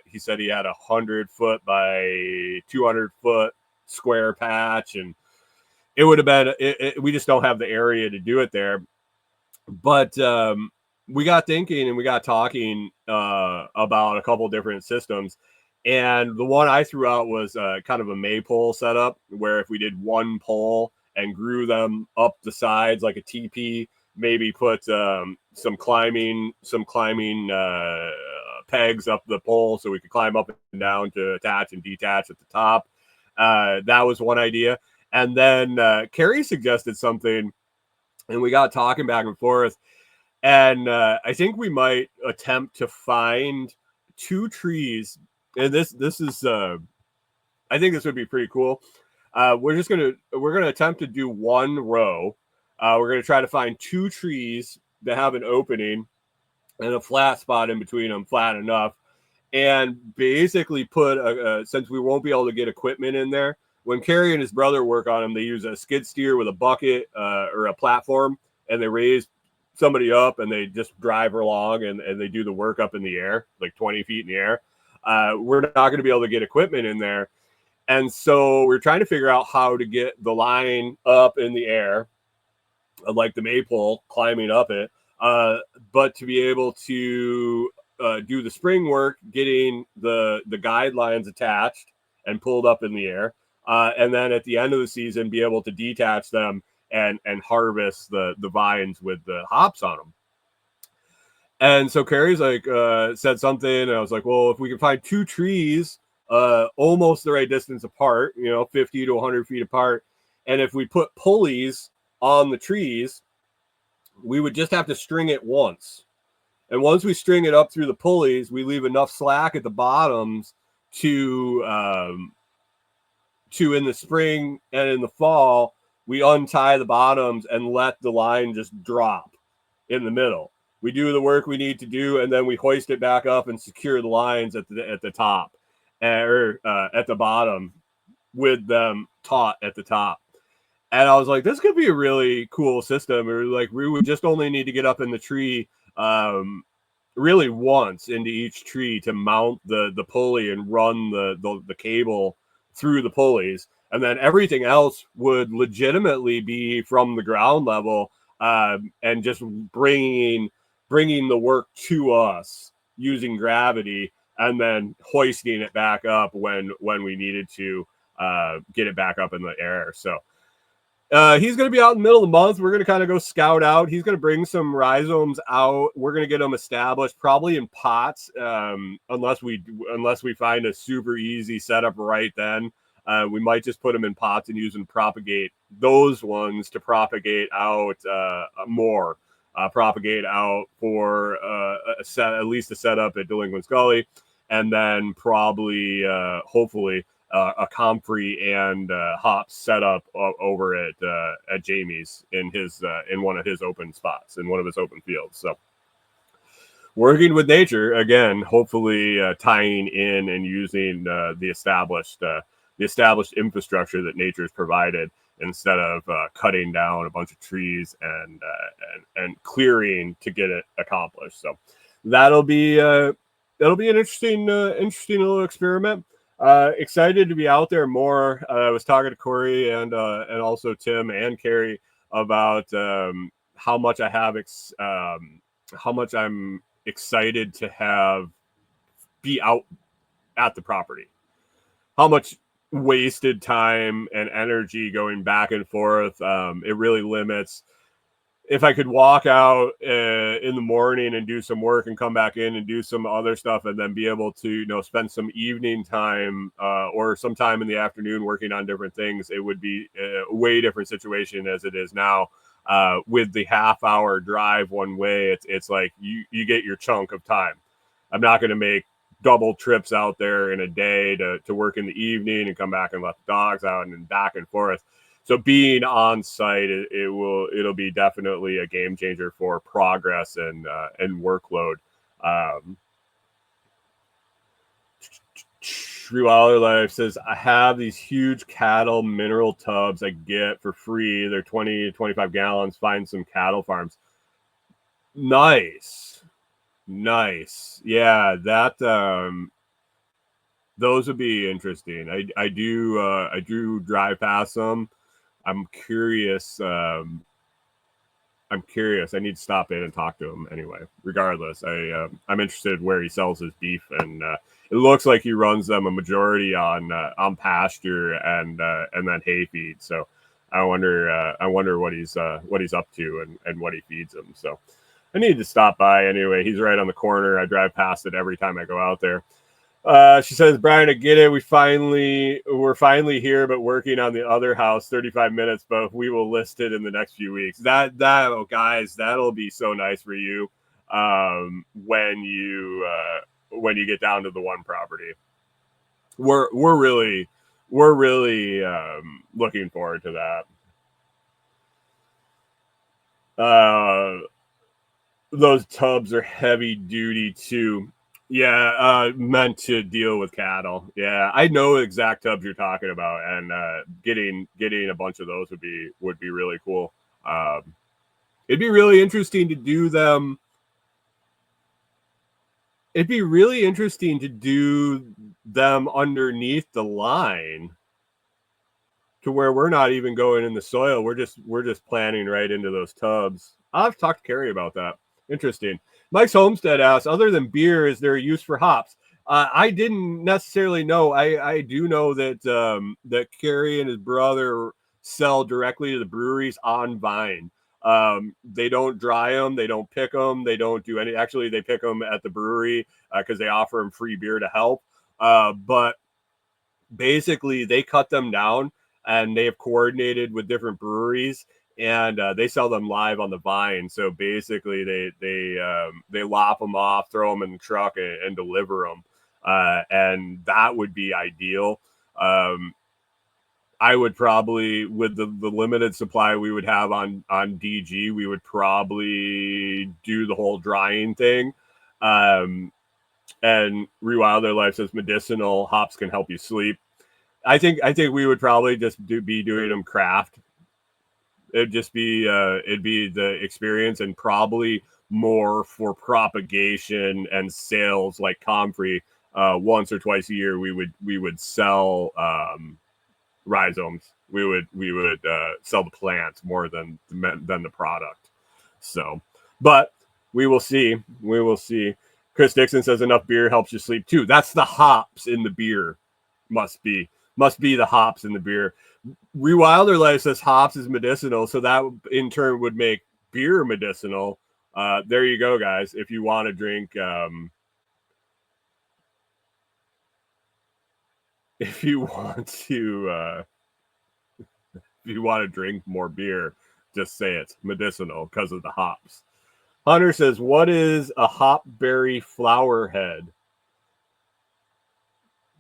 he said he had 100-foot by 200-foot square patch, and it would have been we just don't have the area to do it there. But we got thinking and we got talking about a couple different systems, and the one I threw out was kind of a maypole setup, where if we did one pole and grew them up the sides like a TP, maybe put some climbing pegs up the pole so we could climb up and down to attach and detach at the top. That was one idea. And then Carrie suggested something, and we got talking back and forth. And I think we might attempt to find 2 trees. And this is I think this would be pretty cool. We're gonna attempt to do 1 row. We're gonna try to find 2 trees that have an opening and a flat spot in between them, flat enough, and basically put since we won't be able to get equipment in there. When Carrie and his brother work on them, they use a skid steer with a bucket or a platform, and they raise somebody up and they just drive along and they do the work up in the air, like 20 feet in the air. We're not going to be able to get equipment in there. And so we're trying to figure out how to get the line up in the air, like the maypole climbing up it, but to be able to do the spring work, getting the guidelines attached and pulled up in the air. And then at the end of the season, be able to detach them and harvest the vines with the hops on them. And so Carrie's like, said something, and I was like, well, if we can find 2 trees almost the right distance apart, 50 to 100 feet apart, and if we put pulleys on the trees, we would just have to string it once. And once we string it up through the pulleys, we leave enough slack at the bottoms to in the spring and in the fall, we untie the bottoms and let the line just drop in the middle. We do the work we need to do, and then we hoist it back up and secure the lines at the top or at the bottom with them taut at the top. And I was like, this could be a really cool system. Or like, we would just only need to get up in the tree really once into each tree to mount the pulley and run the cable through the pulleys. And then everything else would legitimately be from the ground level and just bringing the work to us using gravity and then hoisting it back up when we needed to get it back up in the air. So he's going to be out in the middle of the month. We're going to kind of go scout out. He's going to bring some rhizomes out. We're going to get them established, probably in pots, unless we find a super easy setup right then. We might just put them in pots and use them to propagate those ones to propagate out more, propagate out for at least a setup at Delinquent's Gully, and then probably, hopefully, a comfrey and hops setup over at Jamie's in one of his open spots, in one of his open fields. So working with nature again, hopefully tying in and using the established infrastructure that nature has provided, instead of cutting down a bunch of trees and clearing to get it accomplished. So that'll be an interesting little experiment. Excited to be out there more. I was talking to Corey and also Tim and Carrie about how much I'm excited to have be out at the property. How much wasted time and energy going back and forth. It really limits. If I could walk out in the morning and do some work and come back in and do some other stuff, and then be able to, spend some evening time or some time in the afternoon working on different things, it would be a way different situation as it is now. With the half-hour drive one way, it's like you get your chunk of time. I'm not going to make double trips out there in a day to work in the evening and come back and let the dogs out and then back and forth. So being on site, it'll be definitely a game changer for progress and workload. True Wildlife says, I have these huge cattle mineral tubs I get for free. They're 20 to 25 gallons. Find some cattle farms. Nice. Yeah, that those would be interesting. I do drive past them. I'm curious. I need to stop in and talk to him anyway. Regardless, I'm interested where he sells his beef, and it looks like he runs them a majority on pasture and then hay feed. So I wonder what he's up to and what he feeds them. So I need to stop by anyway. He's right on the corner. I drive past it every time I go out there. She says, Brian, I get it. We're finally here, but working on the other house, 35 minutes, but we will list it in the next few weeks. Oh, guys, that'll be so nice for you. When you get down to the one property, we're really looking forward to that. Those tubs are heavy duty too. Yeah, meant to deal with cattle. Yeah, I know exact tubs you're talking about, and getting a bunch of those would be really cool. It'd be really interesting to do them. It'd be really interesting to do them underneath the line to where we're not even going in the soil. We're just planting right into those tubs. I'll have to talk to Carrie about that. Interesting. Mike's Homestead asks, other than beer, is there a use for hops? I didn't necessarily know. I do know that that Carrie and his brother sell directly to the breweries on vine. They don't dry them, they don't pick them, they don't do any. Actually, they pick them at the brewery because they offer them free beer to help. But basically, they cut them down and they have coordinated with different breweries and they sell them live on the vine. So basically, they lop them off, throw them in the truck, and deliver them. And that would be ideal. I would probably, with the limited supply we would have on DG, we would probably do the whole drying thing. And Rewild Their Life says medicinal hops can help you sleep. I think we would probably just be doing them craft. It'd just be it'd be the experience and probably more for propagation and sales like comfrey. Once or twice a year we would sell rhizomes. We would sell the plants more than the product. So, but we will see. We will see. Chris Dixon says enough beer helps you sleep too. That's the hops in the beer. Must be the hops in the beer. Rewilder Life says hops is medicinal, so that in turn would make beer medicinal. There you go, guys. If you want to drink, if you want to, if you want to drink more beer, just say it's medicinal because of the hops. Hunter says, "What is a hopberry flower head?"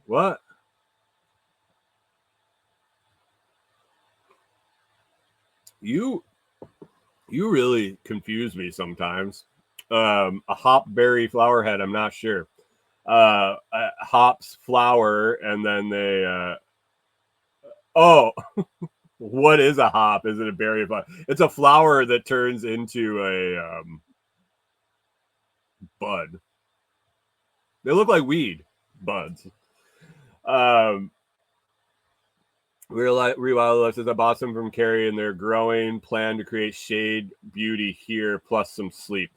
What? You really confuse me sometimes. A hopberry flower head, I'm not sure. Hops flower, and then they. Oh, what is a hop? Is it a berry? It's a flower that turns into a bud. They look like weed buds. Um, Rewild Life says I bought some from Carrie and they're growing. Plan to create shade beauty here plus some sleep.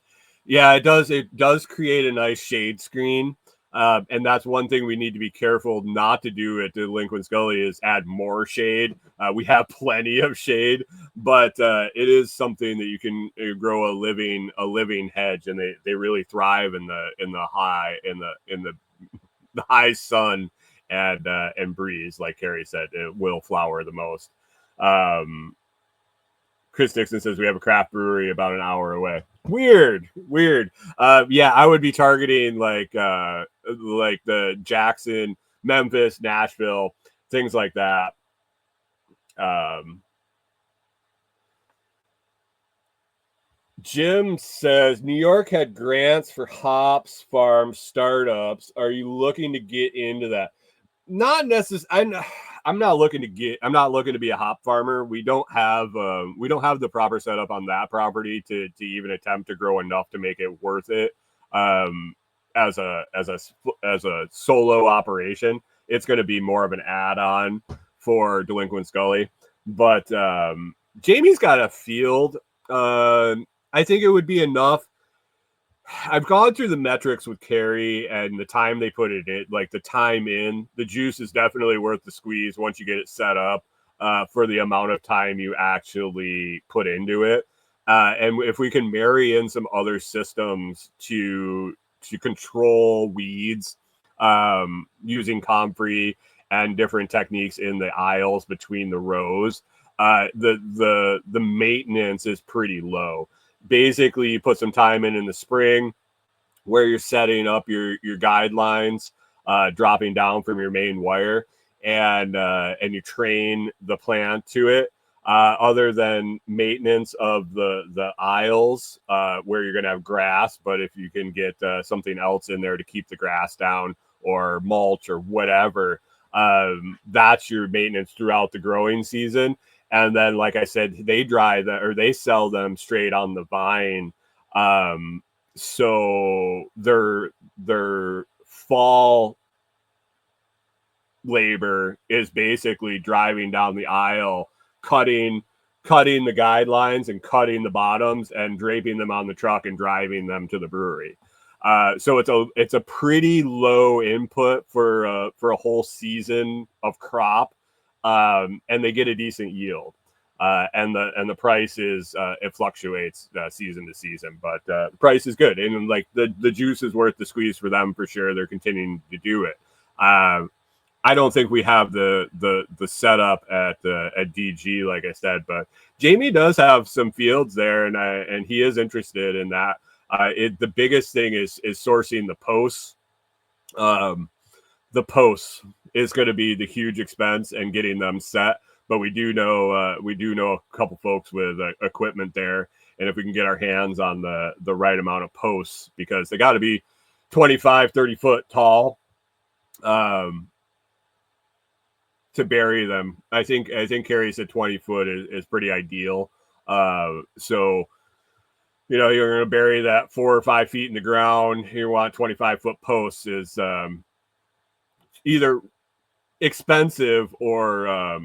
Yeah, it does. It does create a nice shade screen. And that's one thing we need to be careful not to do at Delinquent Scully is add more shade. We have plenty of shade, but it is something that you can grow a living hedge, and they really thrive in the high sun and breeze. Like Carrie said, it will flower the most. Chris Dixon says we have a craft brewery about an hour away. Weird. Yeah, I would be targeting like the Jackson, Memphis, Nashville, things like that. Jim says New York had grants for hops farm startups. Are you looking to get into that? Not necessarily. I'm not looking to be a hop farmer. We don't have the proper setup on that property to even attempt to grow enough to make it worth it. As a solo operation, it's going to be more of an add-on for Delinquent Scully. But Jamie's got a field. I think it would be enough. I've gone through the metrics with Carrie and the time they put it in, like the time in. The juice is definitely worth the squeeze once you get it set up for the amount of time you actually put into it. And if we can marry in some other systems to control weeds using comfrey and different techniques in the aisles between the rows. The maintenance is pretty low. Basically, you put some time in the spring where you're setting up your guidelines, dropping down from your main wire, and you train the plant to it. Other than maintenance of the aisles where you're going to have grass, but if you can get something else in there to keep the grass down or mulch or whatever, that's your maintenance throughout the growing season. And then, like I said, they dry them or they sell them straight on the vine. So their fall labor is basically driving down the aisle, cutting the guidelines and cutting the bottoms and draping them on the truck and driving them to the brewery. So it's a pretty low input for a whole season of crop, and they get a decent yield. And the price is it fluctuates season to season, but the price is good, and like the juice is worth the squeeze for them for sure. They're continuing to do it. I don't think we have the setup at DG, like I said, but Jamie does have some fields there, and he is interested in that. The biggest thing is sourcing the posts. The posts is going to be the huge expense and getting them set. But we do know a couple folks with equipment there, and if we can get our hands on the right amount of posts, because they got to be 25, 30 foot tall. To bury them, I think Carrie said 20 foot is pretty ideal. So, you're going to bury that 4 or 5 feet in the ground. You want 25-foot posts is either expensive or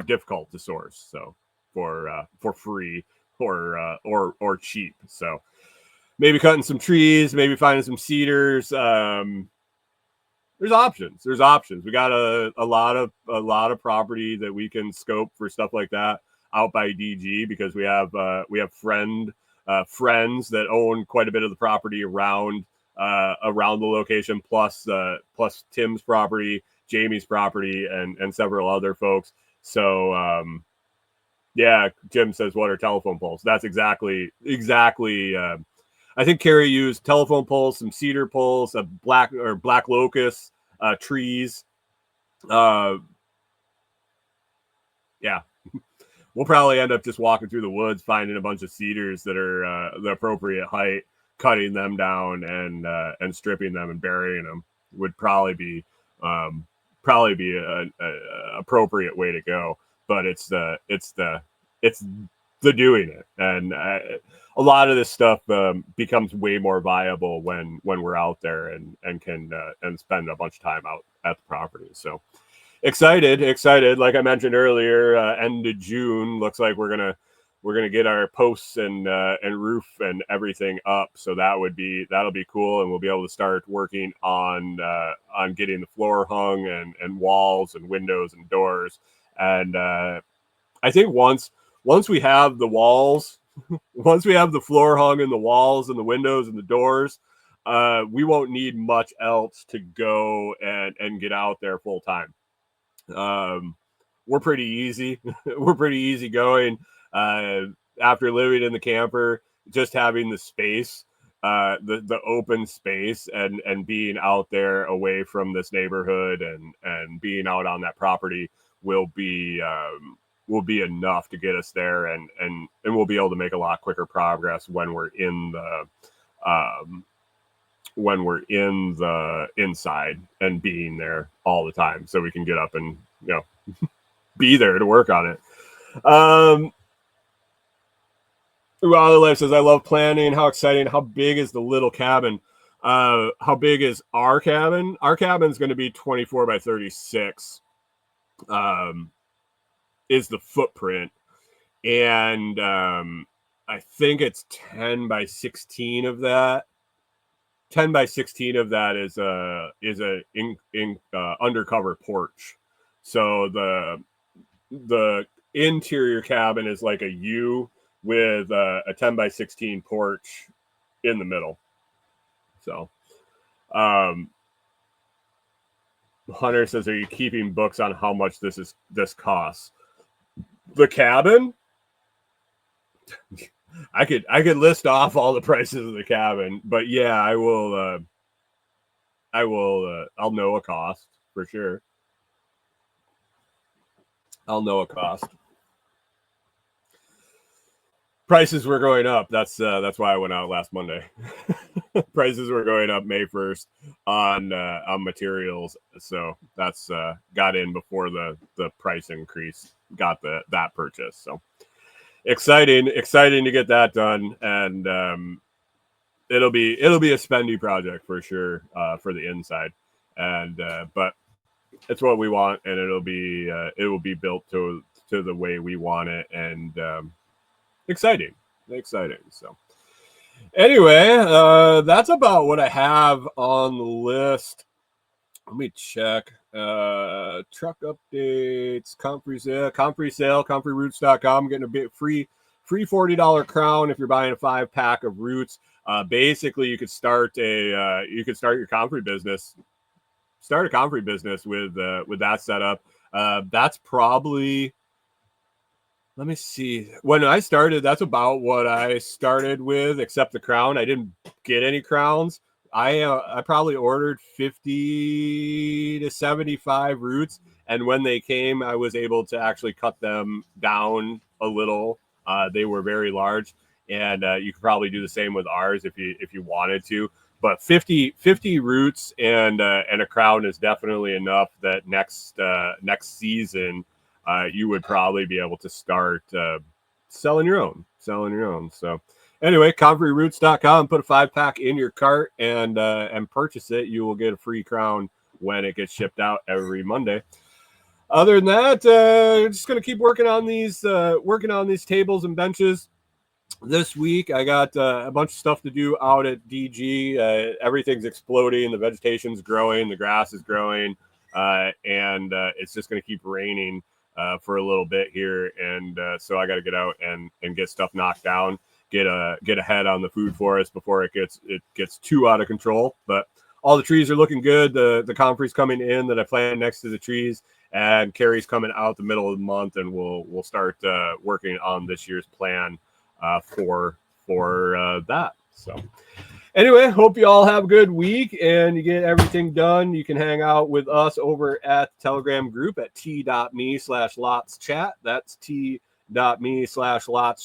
difficult to source. So for free or cheap. So maybe cutting some trees, maybe finding some cedars. There's options. We got a lot of property that we can scope for stuff like that out by DG, because we have friends that own quite a bit of the property around the location, plus Tim's property, Jamie's property, and several other folks. So yeah, Jim says, what are telephone poles? That's exactly. I think Carrie used telephone poles, some cedar poles, a black locust trees. Yeah, we'll probably end up just walking through the woods, finding a bunch of cedars that are the appropriate height, cutting them down and stripping them and burying them would probably be an appropriate way to go. But it's the doing it, and a lot of this stuff becomes way more viable when we're out there and can spend a bunch of time out at the property. So excited. Like I mentioned earlier, end of June looks like we're gonna get our posts and roof and everything up. So that'll be cool, and we'll be able to start working on getting the floor hung and walls and windows and doors. And I think once we have the walls, once we have the floor hung and the walls and the windows and the doors, we won't need much else to go and get out there full time. We're pretty easy. We're pretty easy going. After living in the camper, just having the space, the open space, and being out there away from this neighborhood and being out on that property will be enough to get us there, and we'll be able to make a lot quicker progress when we're in the inside and being there all the time, so we can get up and be there to work on it. Other Life says, I love planning. How exciting. How big is the little cabin? How big is our cabin? Our cabin's going to be 24 by 36. Is the footprint, and I think it's 10 by 16 of that. 10 by 16 of that is a undercover porch. So the interior cabin is like a U with a 10 by 16 porch in the middle. So Hunter says, "Are you keeping books on how much this costs?" The cabin. I could list off all the prices of the cabin, but yeah, I will. I'll know a cost for sure. I'll know a cost. Prices were going up. That's why I went out last Monday. Prices were going up May 1st on materials, so that's got in before the price increase got that purchase. So exciting to get that done, and it'll be a spendy project for sure for the inside, and but it's what we want, and it will be built to the way we want it, and exciting. So anyway, that's about what I have on the list. Let me check. Truck updates, comfrey sale, comfreyroots.com. Getting a bit free $40 crown if you're buying a 5-pack of roots. Basically, you could start your comfrey business. Start a comfrey business with that setup. That's probably, let me see. When I started, that's about what I started with, except the crown. I didn't get any crowns. I probably ordered 50 to 75 roots, and when they came, I was able to actually cut them down a little. They were very large, and you could probably do the same with ours if you wanted to. But 50 roots and a crown is definitely enough that next season you would probably be able to start selling your own. So anyway, comfreyroots.com, put a 5-pack in your cart and purchase it. You will get a free crown when it gets shipped out every Monday. Other than that, just going to keep working on these tables and benches. This week, I got a bunch of stuff to do out at DG. Everything's exploding. The vegetation's growing. The grass is growing. And it's just going to keep raining for a little bit here. And so I got to get out and get stuff knocked down, get ahead on the food forest before it gets too out of control. But all the trees are looking good. The comfrey's coming in that I planted next to the trees. And Carrie's coming out the middle of the month, and we'll start working on this year's plan for that. So anyway, hope you all have a good week and you get everything done. You can hang out with us over at the Telegram group at t.me/lotschat. That's t.me/lotschat.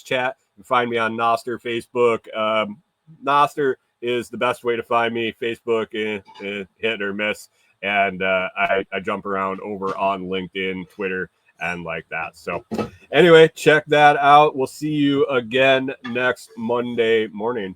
You can find me on Noster, Facebook. Noster is the best way to find me. Facebook, hit or miss. And I jump around over on LinkedIn, Twitter, and like that. So anyway, check that out. We'll see you again next Monday morning.